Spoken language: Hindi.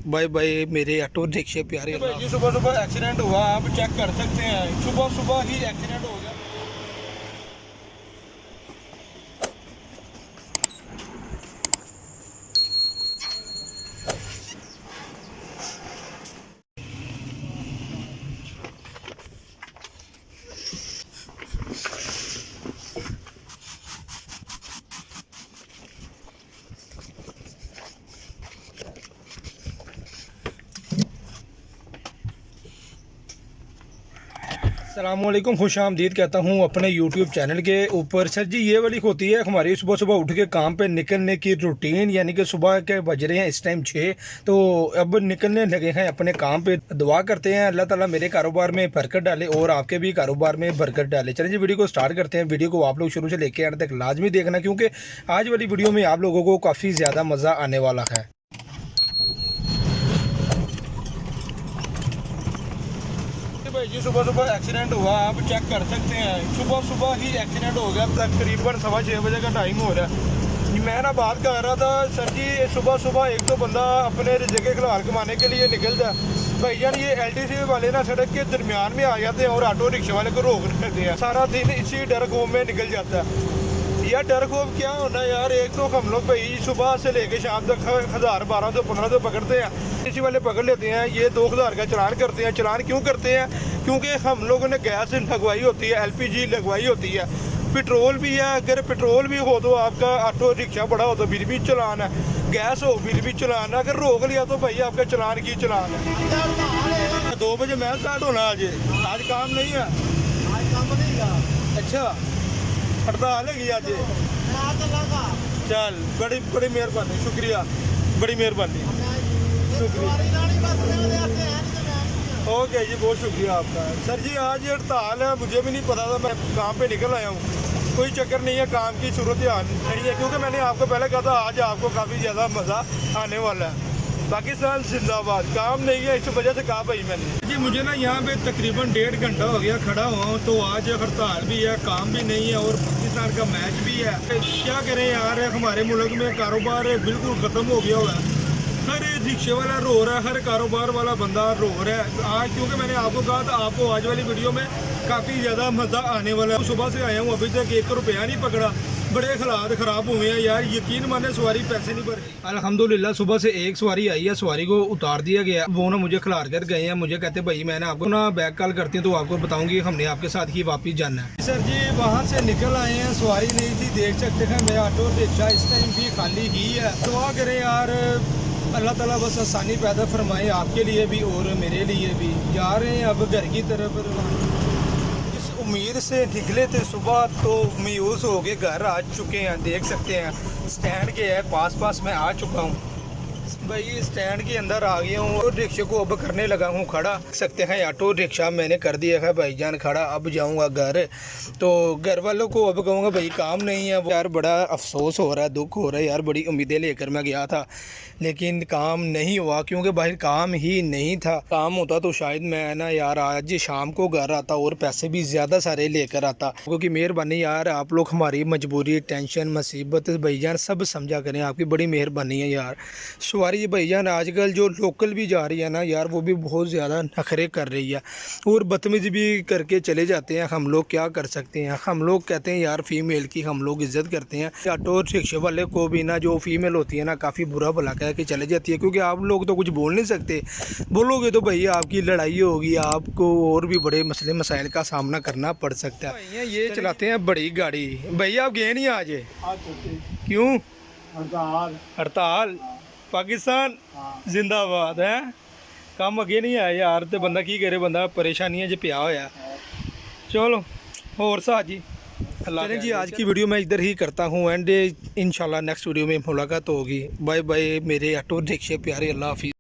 बाय बाय मेरे ऑटो रिक्शे प्यारे। भाई जी सुबह सुबह एक्सीडेंट हुआ, आप चेक कर सकते हैं, सुबह सुबह ही एक्सीडेंट हो गया। अस्सलामुअलैकुम, खुश आमदीद कहता हूँ अपने YouTube चैनल के ऊपर। सर जी, ये वाली होती है हमारी सुबह सुबह उठ के काम पे निकलने की रूटीन, यानी कि सुबह के बज रहे हैं इस टाइम 6, तो अब निकलने लगे हैं अपने काम पे। दुआ करते हैं अल्लाह ताला मेरे कारोबार में बरकत डाले और आपके भी कारोबार में बरकत डाले। चलिए जी, वीडियो को स्टार्ट करते हैं। वीडियो को आप लोग शुरू से लेकर एंड तक लाजमी देखना, क्योंकि आज वाली वीडियो में आप लोगों को काफ़ी ज़्यादा मज़ा आने वाला है। भाई जी सुबह सुबह एक्सीडेंट हुआ, आप चेक कर सकते हैं, सुबह सुबह ही एक्सीडेंट हो गया। तकरीबन 6:15 बजे का टाइम हो रहा है। मैं ना बात कर रहा था सर जी, सुबह सुबह एक तो बंदा अपने जगह खिलाल कमाने के लिए निकलता है। भाईजान ये LTC वाले ना सड़क के दरमियान में आ जाते हैं और ऑटो रिक्शे वाले को रोक देते हैं। सारा दिन इसी डर खौफ में निकल जाता है। यार डर खौफ क्या होना यार, एक तो हम लोग भाई सुबह से लेके शाम तक 1000, 1200, 1500 पकड़ते हैं, इसी वाले पकड़ लेते हैं। ये 2000 का चलान करते हैं। चलान क्यों करते हैं? क्योंकि हम लोगों ने गैस लगवाई होती है, LPG लगवाई होती है, पेट्रोल भी है। अगर पेट्रोल भी हो तो आपका ऑटो रिक्शा बड़ा हो तो फिर भी चलान है, गैस हो फिर भी चलान है। अगर रोक लिया तो भाई आपका चलान की चलान है। 2 बजे मैच स्टार्ट होना आज काम नहीं है। आज काम नहीं का। अच्छा, हड़ताल है आज? चल, बड़ी बड़ी मेहरबानी, शुक्रिया, बड़ी मेहरबानी, शुक्रिया। ओके जी, बहुत शुक्रिया आपका। सर जी आज हड़ताल है, मुझे भी नहीं पता था, मैं काम पे निकल आया हूँ। कोई चक्कर नहीं है, काम की सूरत नहीं है, क्योंकि मैंने आपको पहले कहा था आज आपको काफ़ी ज़्यादा मज़ा आने वाला है। पाकिस्तान जिंदाबाद। काम नहीं है, इस वजह से कहा भाई मैंने जी। मुझे ना यहाँ पे तकरीबन 1.5 घंटा हो गया खड़ा हुआ हूँ, तो आज हड़ताल भी है, काम भी नहीं है और पाकिस्तान का मैच भी है। क्या करें यार, हमारे मुल्क में कारोबार बिल्कुल ख़त्म हो गया हुआ है। हर रिक्शे वाला रो रहा है, हर कारोबार वाला बंदा रो रहा है आज, क्योंकि मैंने आपको कहा था आपको आज वाली वीडियो में काफ़ी ज़्यादा मज़ा आने वाला है। सुबह से आया हूँ, अभी तक 1 रुपया नहीं पकड़ा। बड़े हालात ख़राब हुए हैं यार, यकीन माने सवारी पैसे नहीं भर रही। अल्हम्दुलिल्लाह सुबह से एक सवारी आई है, सवारी को उतार दिया गया। वो ना मुझे खिलार कर गए हैं, मुझे कहते भाई मैंने आपको ना बैक कॉल करती हूँ तो आपको बताऊंगी, हमने आपके साथ ही वापस जाना है। सर जी वहाँ से निकल आए हैं, सवारी नहीं थी, देख सकते हैं मेरा ऑटो रिक्शा इस टाइम भी खाली ही है। दुआ करें यार अल्लाह ताला बस आसानी पैदा फरमाए आपके लिए भी और मेरे लिए भी। जा रहे हैं अब घर की तरफ। इस उम्मीद से निकले थे सुबह, तो मायूस हो के घर आ चुके हैं। देख सकते हैं स्टैंड के है पास मैं आ चुका हूँ भाई, स्टैंड के अंदर आ गया हूँ और रिक्शे को अब करने लगा हूँ खड़ा। सकते हैं ऑटो रिक्शा मैंने कर दिया है भाईजान खड़ा। अब जाऊँगा घर, तो घर वालों को अब कहूँगा भाई काम नहीं है। यार बड़ा अफसोस हो रहा है, दुख हो रहा है यार, बड़ी उम्मीदें लेकर मैं गया था लेकिन काम नहीं हुआ, क्योंकि भाई काम ही नहीं था। काम होता तो शायद मैं ना यार आज शाम को घर आता और पैसे भी ज़्यादा सारे लेकर आता। क्योंकि मेहरबानी यार, आप लोग हमारी मजबूरी, टेंशन, मुसीबत भाईजान सब समझा करें, आपकी बड़ी मेहरबानी है यार। सवारी भाईजान आजकल जो लोकल भी जा रही है ना यार, वो भी बहुत ज़्यादा नखरे कर रही है और बदतमीज़ी भी करके चले जाते हैं। हम लोग क्या कर सकते हैं, हम लोग कहते हैं यार फीमेल की हम लोग इज़्ज़त करते हैं। ऑटो रिक्शे वाले को भी ना जो फीमेल होती है ना काफ़ी बुरा भला कह के चले जाती है, क्योंकि आप लोग तो कुछ बोल नहीं सकते, बोलोगे तो भैया आपकी लड़ाई होगी, आपको और भी बड़े मसले मसाइल का सामना करना पड़ सकता है। भैया ये चलाते हैं बड़ी गाड़ी। भैया आप गए नहीं आज? क्यों? हड़ताल पाकिस्तान जिंदाबाद है। काम अगे नहीं आया यार, तो बंदा की करे, बंदा परेशानियां च पिया होया। चलो और सा जी चलें जी, आज की वीडियो मैं इधर ही करता हूँ एंड इंशाल्लाह नेक्स्ट वीडियो में मुलाकात होगी। बाय बाय मेरे ऑटो रिक्शे प्यारे, अल्लाह हाफिज़।